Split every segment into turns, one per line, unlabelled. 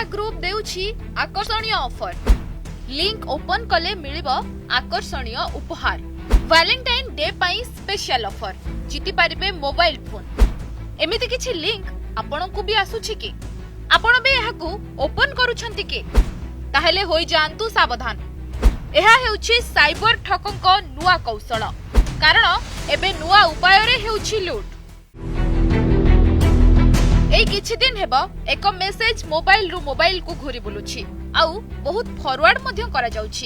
Group देउछि आकर्षणीय offer. Link open कले मिलिबो आकर्षणीय उपहार। वैलेंटाइन डे पई स्पेशल ऑफर, जीति पारिबे मोबाइल फोन। एमिति किछि लिंक आपनकु भी आसुछि कि आपण भी एहाकू ओपन करूछंती कि ताहेले होई जानतु सावधान। एहा हेउछि साइबर ठकंक नुआ कौशल, कारण एबे नुआ उपाय रे हेउछि लूट। एई किछि दिन हेबो एक मेसेज मोबाइल रु मोबाइल को घुरी बुलुछि आउ बहुत फॉरवर्ड मध्य करा जाउछि।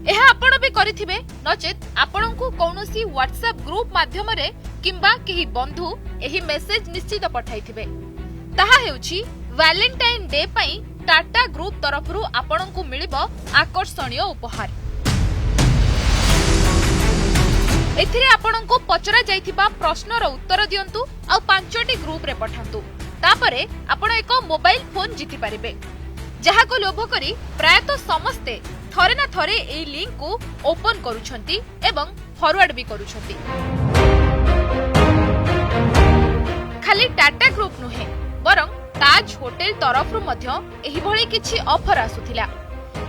एहा आपण भी करिथिबे, नचेत आपणकू कोनोसी व्हाट्सएप ग्रुप माध्यम रे किंबा केही बंधु एही मेसेज निश्चित पठाइथिबे। ताहा हेउछि वैलेंटाइन डे पई टाटा ग्रुप तरफरु आपणकू मिलिबो आकर्षणीय उपहार। एथिरे आपणकू पचरा जाइथिबा प्रश्नर उत्तर दियंतु आ 5टी ग्रुप रे पठांतु। तापरे आपण एक मोबाइल फोन जीति पारिबे, जहा को लोभ करी प्रायतः समस्ते थरे ना थरे एई लिंक को ओपन करूछंती एवं फॉरवर्ड भी करूछंती। खाली टाटा ग्रुप नुहे बरं ताज होटल तरफ रु मध्य एही भଳି किछि ऑफर आसुथिला।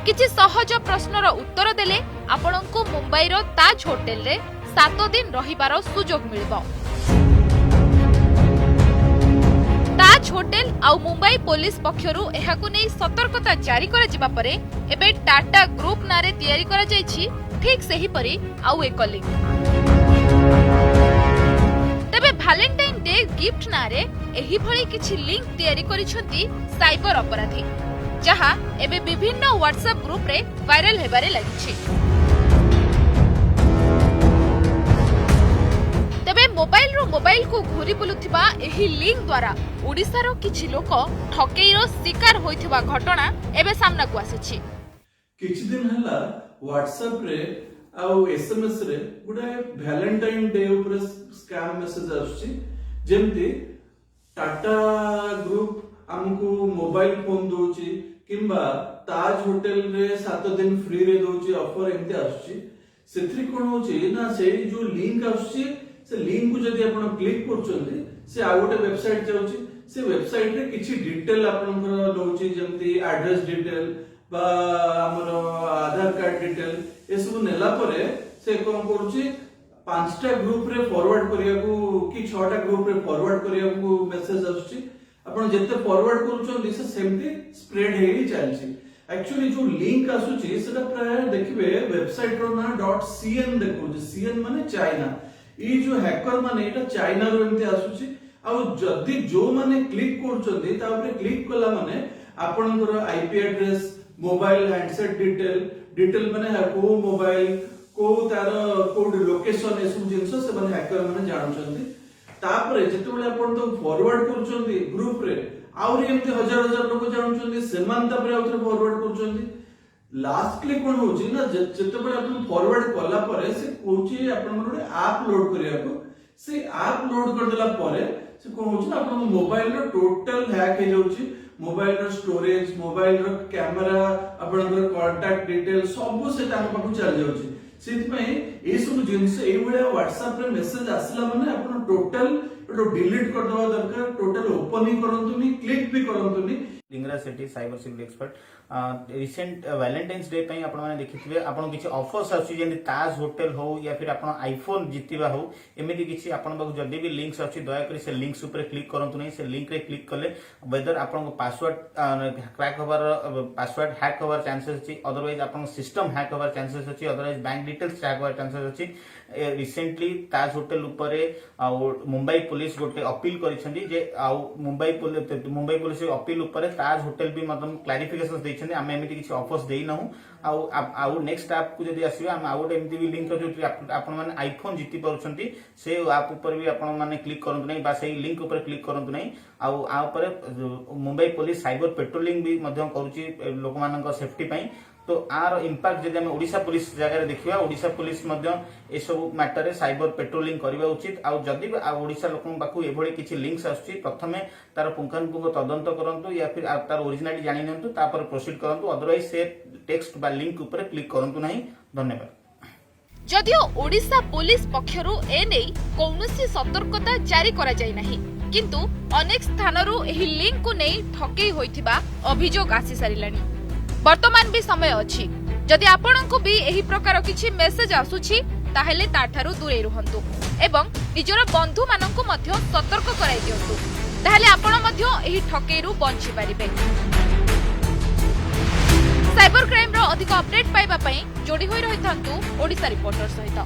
किछि सहज प्रश्नर उत्तर देले आपणको मुंबई रो ताज होटल रे 7 दिन रहिबार सुजोग मिलिबो। ताज होटल आउ मुंबई पुलिस पक्षरु एहाकु नै सतर्कता जारी करा जिबा परे एबे टाटा ग्रुप नारे तयारी करा जायछि ठीक सही परी आउ एक लिंक। तबे वैलेंटाइन डे गिफ्ट नारे एही भଳି किछि लिंक तयारी करिसंती साइबर अपराधी, जहा एबे विभिन्न व्हाट्सएप ग्रुप रे वायरल हेबारे लागिछि। तबे मोबाइल रो मोबाइल को घुरी बुलुथिबा एही लिंक द्वारा ओडिसा रो किछि लोक ठकेई रो शिकार होइथिबा घटना एबे सामना को आसीछि।
किछि दिन हला व्हाट्सएप रे आउ एसएमएस रे गुडा वैलेंटाइन डे ऊपर स्कैम मैसेज आछी, जेमति टाटा ग्रुप हमको मोबाइल फोन दोची किंबा ताज होटल रे 7 दिन फ्री रे दोची ऑफर एमते आछी। सेथि कोन होची ना से जो लिंक आछी से लिंक को जदि आपण क्लिक करछंती से आ गोटे वेबसाइट जाउची। से वेबसाइट रे किछि डिटेल आपनकर दोची, जेमति एड्रेस डिटेल बा हमर आधार कार्ड डिटेल ए सब नेला परे से कोन करूची 5टा ग्रुप रे फॉरवर्ड करिया को कि 6टा ग्रुप रे फॉरवर्ड करिया को मेसेज आछी। आपण जते फॉरवर्ड करूछन से सेमती स्प्रेड हेई चलची। एक्चुअली जो लिंक आसुची सेटा प्राय देखिबे वेबसाइट रो ना .cn देखो, cn माने चाइना। ई जो हैकर माने एटा चाइना रो एमते आसुची। आ जदी जो माने क्लिक करछंती ता ऊपर क्लिक कला माने आपनकर IP address, mobile handset detail माने को मोबाइल को तार कोड लोकेशन ए सब जिंस से माने हैकर माने जानुचंती। तापरे जेतेबेले आपन तो फॉरवर्ड करछंती ग्रुप रे आउरी एमते हजार हजार लोक जानुचंती, सेमान तापरे आउथरे फॉरवर्ड करछंती। लास्टली कोन होची ना जेतेबेले आपन फॉरवर्ड कला परे से कोची आपन गोटे ऐप लोड करिया को, से ऐप लोड कर देला परे से कोन होची ना आपन मोबाइल रो टोटल हैक हे जाउची। मोबाइल रो स्टोरेज, मोबाइल रो कैमरा, आपन कांटेक्ट डिटेल सब से ताम पाखु चल जाउची। सेति पई ए सब जिंस ए बडा व्हाट्सएप रे मेसेज आसला माने आपन टोटल डिलीट कर दवा दरकार, टोटल ओपन ही करंतुनी, क्लिक भी करंतुनी।
Lingaraj Sethi cyber security expert. Recent Valentine's Day पई आपण माने देखिथिबे आपण किछि ऑफर्स आछि, जेंति ताज होटल हो या फिर आपण आईफोन जितिबा हो, एमिति किछि आपण बाक जदी भी लिंक्स अछि दया करी से लिंक्स ऊपर क्लिक करंतु नै। से लिंक रे क्लिक करले वेदर आपण को पासवर्ड क्रैक होबार, पासवर्ड हैक होबार चांसेस अछि, अदरवाइज आपण सिस्टम हैक होबार चांसेस अछि, अदरवाइज बैंक डिटेल्स हैक होबार चांसेस अछि। रिसेंटली ताज होटल ऊपर मुंबई पुलिस गोटे अपील करिसेंती जे मुंबई पुलिस अपील ऊपर ताज होटल भी मतलब क्लैरिफिकेशन दैछन्ती आमे एमिति किछि ऑफर्स देई नहु। आउ नेक्स्ट ऐप को जदी आसीबे हम आउट एमती भी लिंक जो आपण माने आईफोन जीति परछन्ती से ऐप ऊपर भी आपण माने क्लिक करंतु नै बा सेही लिंक ऊपर क्लिक करंतु नै। आ ऊपर मुंबई पुलिस साइबर पेट्रोलिंग भी मध्यम करूची लोक मानक सेफ्टी पई। तो आर इंपैक्ट जदि हम ओडिशा पुलिस जगह देखिबा, ओडिशा पुलिस मध्य ए सब मैटर रे साइबर पेट्रोलिंग करबा उचित। आ जदि ओडिशा लोकन बाकू एभଳି किछि लिंक्स आछी प्रथमे तार पुंखानुपुंख तदंत करंतु या फिर तार ओरिजिनलिटी जानि नंतु तापर प्रोसीड करंतु, अदरवाइज से टेक्स्ट बा लिंक ऊपर क्लिक करंतु नाही। धन्यवाद।
जदियो ओडिशा पुलिस पक्षरु ए नै कौनसी सतर्कता जारी करा जाय नाही, किंतु अनेक स्थानरू एही लिंक को नहीं ठकेई होइथिबा अभियोग आसी सारिलानी। वर्तमान भी समय अछि जदि आपणको भी एही प्रकार किछि मेसेज आसुछि ताहेले ताठारु दूरे रुहंतु एवं निजर बंधु माननकु मध्य सतर्क कराई दियंतु ताहेले आपण मध्य एही ठकेईरु बंची पारिबे। साइबर क्राइम रो अधिक अपडेट पाइबा पई जोडी होई रहिथांतु ओडिसा रिपोर्टर सहित।